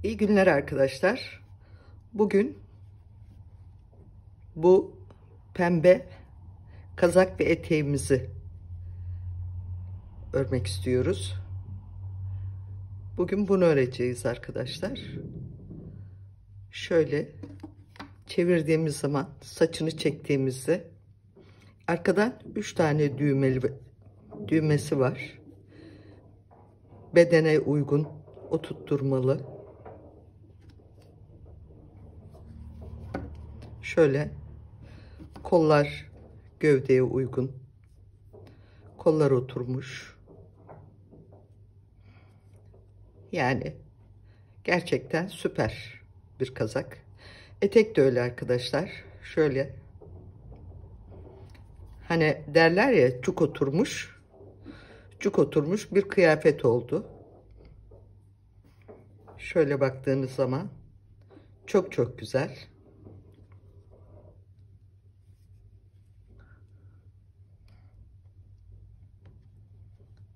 İyi günler arkadaşlar. Bugün bu pembe kazak ve eteğimizi örmek istiyoruz. Bugün bunu öreceğiz arkadaşlar. Şöyle çevirdiğimiz zaman, saçını çektiğimizde arkadan 3 tane düğmesi var. Bedene uygun oturtturmalı. Şöyle kollar gövdeye uygun. Kollar oturmuş. Yani gerçekten süper bir kazak. Etek de öyle arkadaşlar. Şöyle hani derler ya, cuk oturmuş. Cuk oturmuş bir kıyafet oldu. Şöyle baktığınız zaman çok çok güzel.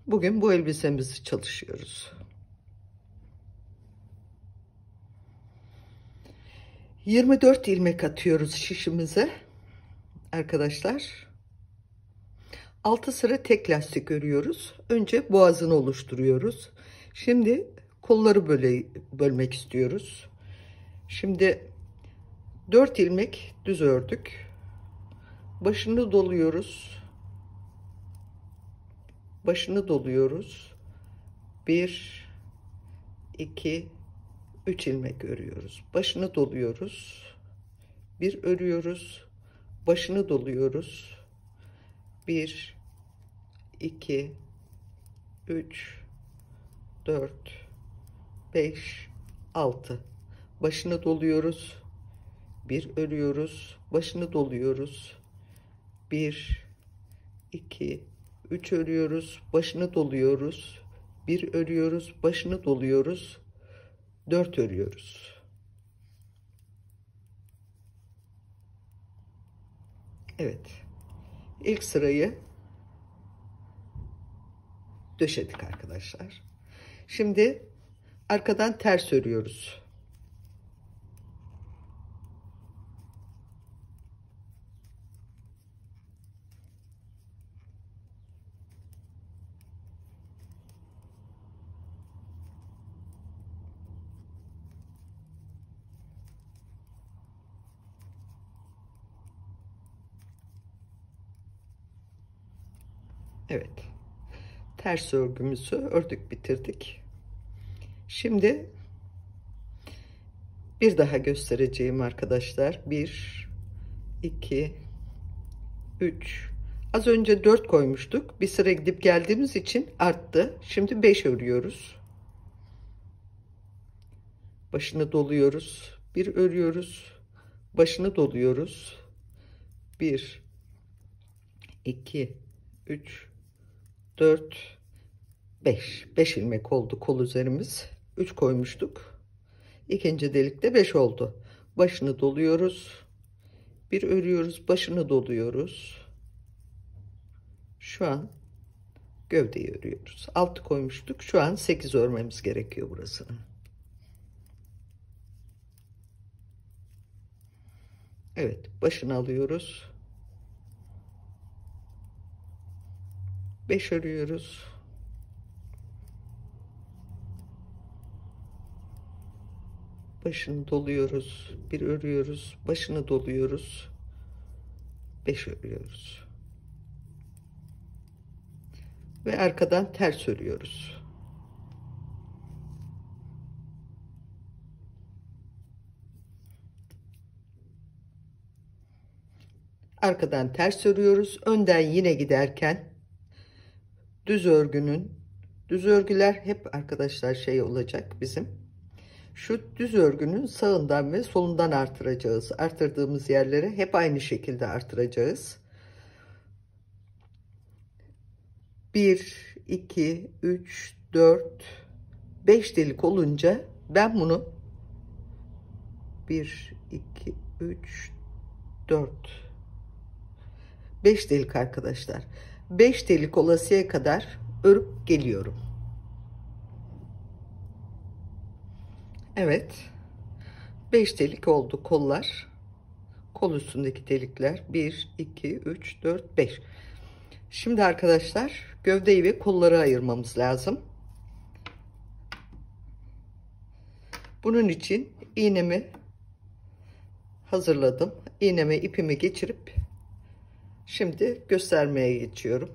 Bugün bu elbisemizi çalışıyoruz. 24 ilmek atıyoruz şişimize arkadaşlar. 6 sıra tek lastik örüyoruz. Önce boğazını oluşturuyoruz. Şimdi kolları bölmek istiyoruz. Şimdi 4 ilmek düz ördük. Başını doluyoruz. Başını doluyoruz. 1 2 3 ilmek örüyoruz. Başını doluyoruz. Bir örüyoruz. Başını doluyoruz. 1 2 3 4 5 6 başını doluyoruz. Bir örüyoruz. Başını doluyoruz. 1 2 3 örüyoruz. Başını doluyoruz. Bir örüyoruz. Başını doluyoruz. 4 örüyoruz. Evet. İlk sırayı döşedik arkadaşlar. Şimdi arkadan ters örüyoruz. Evet. Ters örgümüzü ördük, bitirdik. Şimdi bir daha göstereceğim arkadaşlar. 1 2 3. Az önce 4 koymuştuk. Bir sıra gidip geldiğimiz için arttı. Şimdi 5 örüyoruz. Başını doluyoruz. Bir örüyoruz. Başını doluyoruz. 1 2 3 4 5. 5 ilmek oldu kol üzerimiz. 3 koymuştuk. İkinci delikte 5 oldu. Başını doluyoruz. Bir örüyoruz. Başını doluyoruz. Şu an gövdeyi örüyoruz. 6 koymuştuk. Şu an 8 örmemiz gerekiyor burasını. Evet, başını alıyoruz. 5 örüyoruz. Başını doluyoruz. Bir örüyoruz. Başını doluyoruz. 5 örüyoruz. Ve arkadan ters örüyoruz. Arkadan ters örüyoruz. Önden yine giderken düz örgüler hep arkadaşlar şey olacak bizim. Şu düz örgünün sağından ve solundan artıracağız. Artırdığımız yerleri hep aynı şekilde artıracağız. 1 2 3 4 5 delik olunca ben bunu 1 2 3 4 5 delik arkadaşlar. 5 delik olasıya kadar örüp geliyorum. Evet. 5 delik oldu kollar. Kol üstündeki delikler 1, 2, 3, 4, 5. Şimdi arkadaşlar gövdeyi ve kolları ayırmamız lazım. Bunun için iğnemi hazırladım. İğneme ipimi geçirip şimdi göstermeye geçiyorum.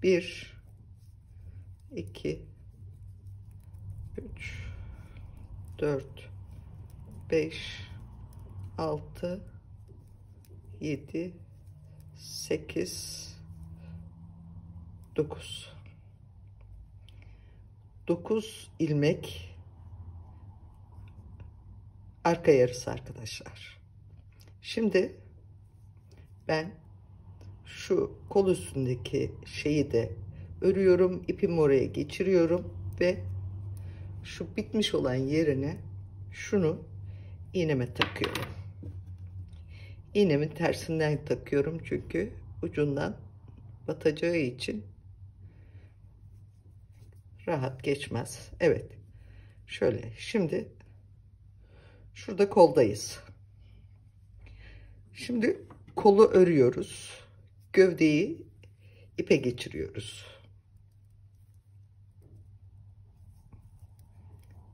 1, 2, 3, 4, 5, 6, 7, 8, 9. 9 ilmek arka yarısı arkadaşlar. Şimdi ben şu kol üstündeki şeyi de örüyorum. İpimi oraya geçiriyorum ve şu bitmiş olan yerine şunu iğneme takıyorum. İğnemin tersinden takıyorum çünkü ucundan batacağı için rahat geçmez. Evet. Şöyle şimdi şurada koldayız. Şimdi kolu örüyoruz. Gövdeyi ipe geçiriyoruz.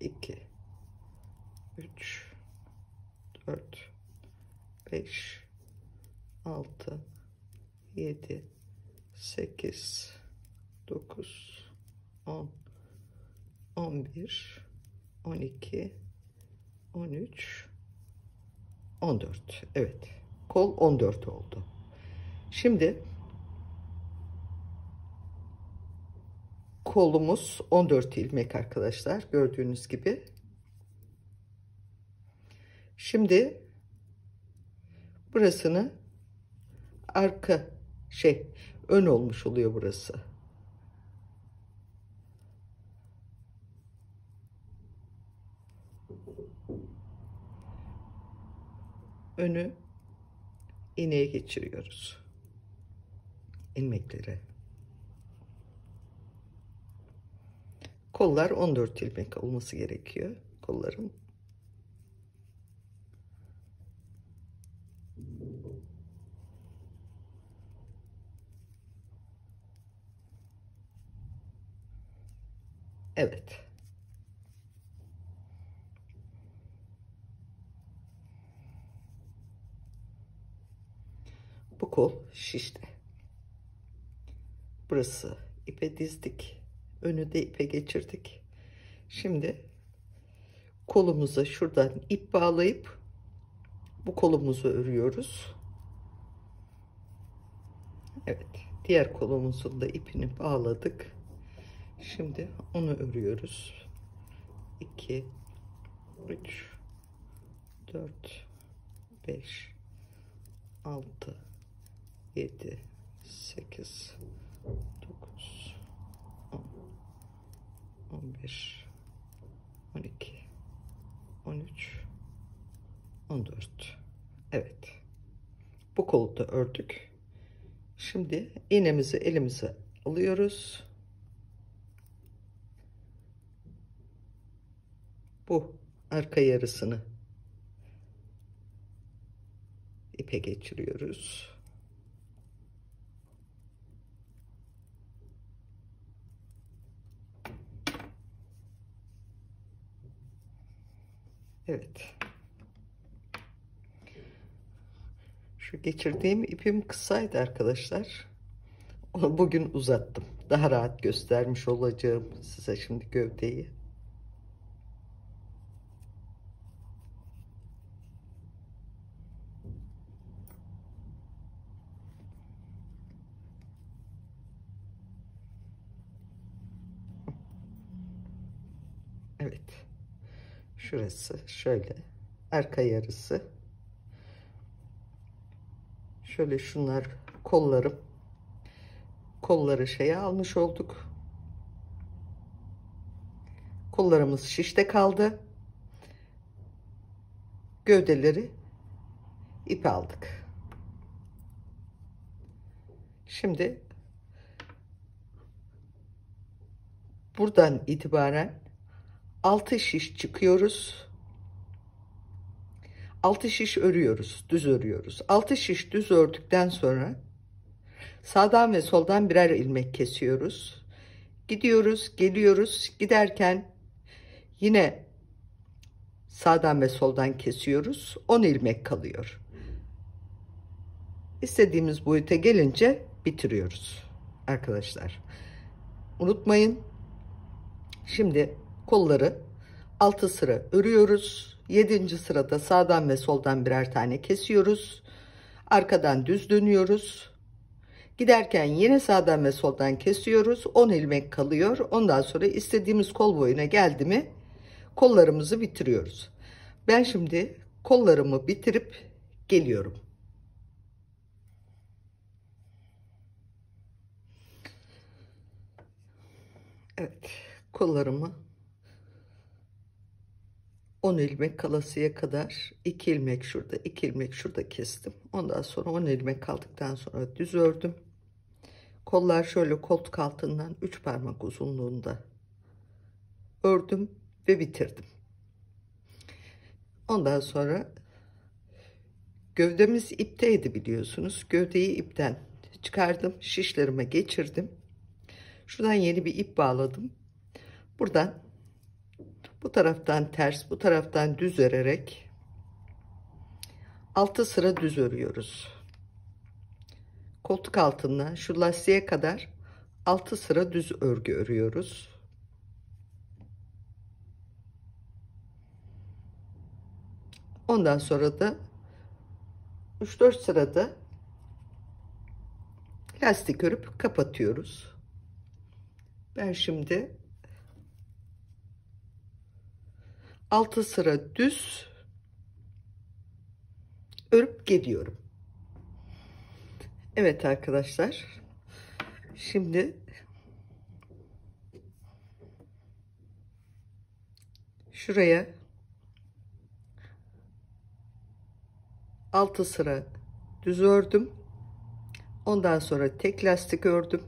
2, 3, 4, 5, 6, 7, 8, 9, 10, 11, 12, 13, 14. Evet. Kol 14 oldu. Şimdi kolumuz 14 ilmek arkadaşlar. Gördüğünüz gibi. Şimdi burasını arka ön olmuş oluyor burası. Önü iğneye geçiriyoruz. İlmekleri. Kollar 14 ilmek olması gerekiyor. Kollarım. Evet. Bu kol şişti. Burası ipe dizdik. Önü de ipe geçirdik. Şimdi kolumuza şuradan ip bağlayıp bu kolumuzu örüyoruz. Evet. Diğer kolumuzun da ipini bağladık. Şimdi onu örüyoruz. 2, 3, 4, 5, 6, 7, 8, 9, 10, 11, 12, 13, 14. Evet. Bu kolu da ördük. Şimdi iğnemizi elimize alıyoruz. Bu arka yarısını ipe geçiriyoruz. Evet. Şu geçirdiğim ipim kısaydı arkadaşlar. Onu bugün uzattım. Daha rahat göstermiş olacağım size şimdi gövdeyi. Evet. Şurası şöyle. Arka yarısı. Şöyle şunlar kollarım. Kolları şeye almış olduk. Kollarımız şişte kaldı. Gövdeleri ipe aldık. Şimdi buradan itibaren 6 şiş çıkıyoruz. 6 şiş örüyoruz, düz örüyoruz. 6 şiş düz ördükten sonra sağdan ve soldan birer ilmek kesiyoruz. Gidiyoruz, geliyoruz. Giderken yine sağdan ve soldan kesiyoruz. 10 ilmek kalıyor. İstediğimiz boyuta gelince bitiriyoruz arkadaşlar. Unutmayın. Şimdi kolları 6 sıra örüyoruz. 7. sırada sağdan ve soldan birer tane kesiyoruz. Arkadan düz dönüyoruz. Giderken yine sağdan ve soldan kesiyoruz. 10 ilmek kalıyor. Ondan sonra istediğimiz kol boyuna geldi mi kollarımızı bitiriyoruz. Ben şimdi kollarımı bitirip geliyorum. Evet, kollarımı 10 ilmek kalasıya kadar 2 ilmek şurada, 2 ilmek şurada kestim. Ondan sonra 10 ilmek kaldıktan sonra düz ördüm. Kollar şöyle koltuk altından 3 parmak uzunluğunda ördüm ve bitirdim. Ondan sonra gövdemiz ipteydi biliyorsunuz. Gövdeyi ipten çıkardım, şişlerime geçirdim. Şuradan yeni bir ip bağladım. Buradan bu taraftan ters, bu taraftan düz örerek 6 sıra düz örüyoruz. Koltuk altından şu lastiğe kadar 6 sıra düz örgü örüyoruz. Ondan sonra da 3-4 sırada lastik örüp kapatıyoruz. Ben şimdi 6 sıra düz örüp geliyorum. Evet arkadaşlar. Şimdi şuraya 6 sıra düz ördüm. Ondan sonra tek lastik ördüm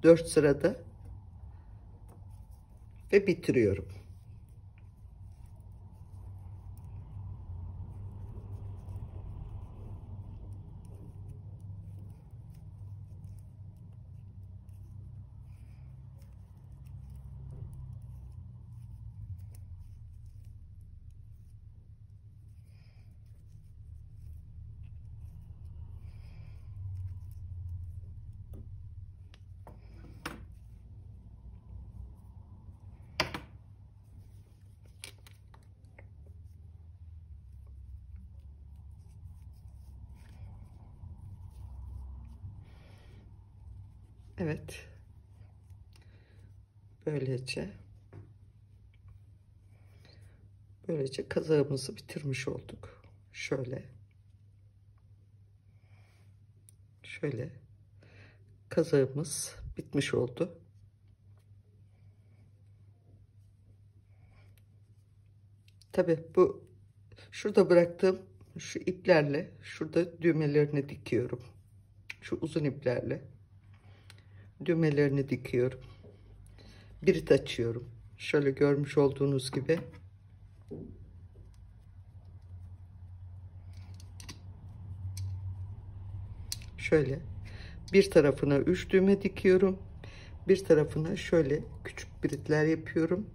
4 sırada ve bitiriyorum. Evet. Böylece kazağımızı bitirmiş olduk. Şöyle kazağımız bitmiş oldu. Tabii bu şurada bıraktığım şu iplerle şurada düğmelerini dikiyorum. Şu uzun iplerle düğmelerini dikiyorum. Birit açıyorum. Şöyle görmüş olduğunuz gibi. Şöyle bir tarafına 3 düğme dikiyorum. Bir tarafına şöyle küçük biritler yapıyorum.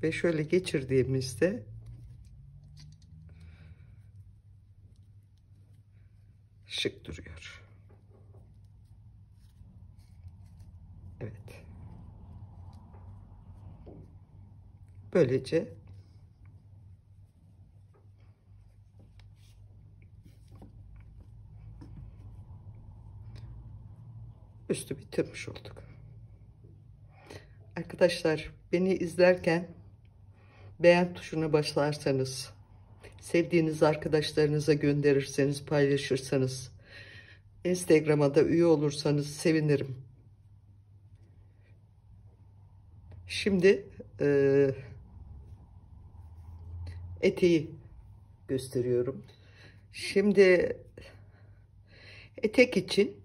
Ve şöyle geçirdiğimizde şık duruyor. Evet. Böylece üstü bitirmiş olduk. Arkadaşlar beni izlerken beğen tuşuna basarsanız, sevdiğiniz arkadaşlarınıza gönderirseniz, paylaşırsanız, Instagram'a da üye olursanız sevinirim. Şimdi eteği gösteriyorum. Şimdi etek için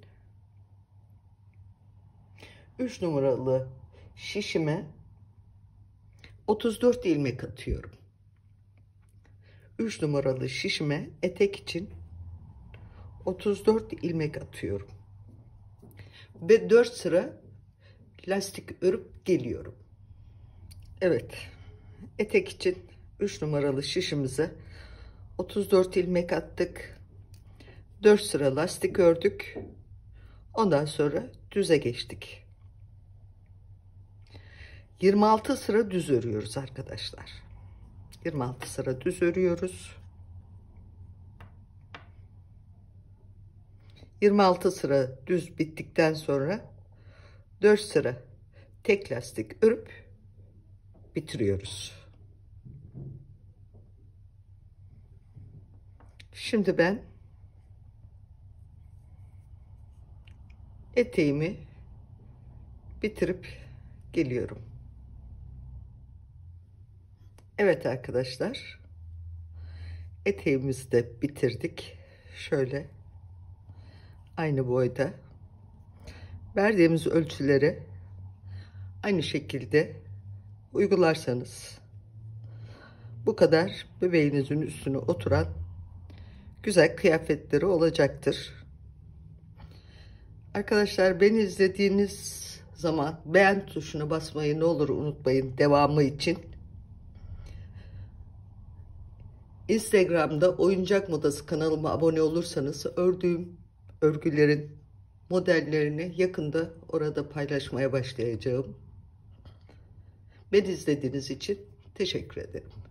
3 numaralı şişime 34 ilmek atıyorum. 3 numaralı şişime etek için 34 ilmek atıyorum. Ve 4 sıra lastik örüp geliyorum. Evet. Etek için 3 numaralı şişimize 34 ilmek attık. 4 sıra lastik ördük. Ondan sonra düze geçtik. 26 sıra düz örüyoruz arkadaşlar. 26 sıra düz örüyoruz. 26 sıra düz bittikten sonra 4 sıra tek lastik örüp bitiriyoruz. Şimdi ben eteğimi bitirip geliyorum. Evet arkadaşlar, eteğimizi de bitirdik. Şöyle aynı boyda verdiğimiz ölçüleri aynı şekilde uygularsanız bu kadar bebeğinizin üstüne oturan güzel kıyafetleri olacaktır. Arkadaşlar, beni izlediğiniz zaman beğen tuşuna basmayı ne olur unutmayın devamı için. Instagram'da Oyuncak Modası kanalıma abone olursanız ördüğüm örgülerin modellerini yakında orada paylaşmaya başlayacağım. Beni izlediğiniz için teşekkür ederim.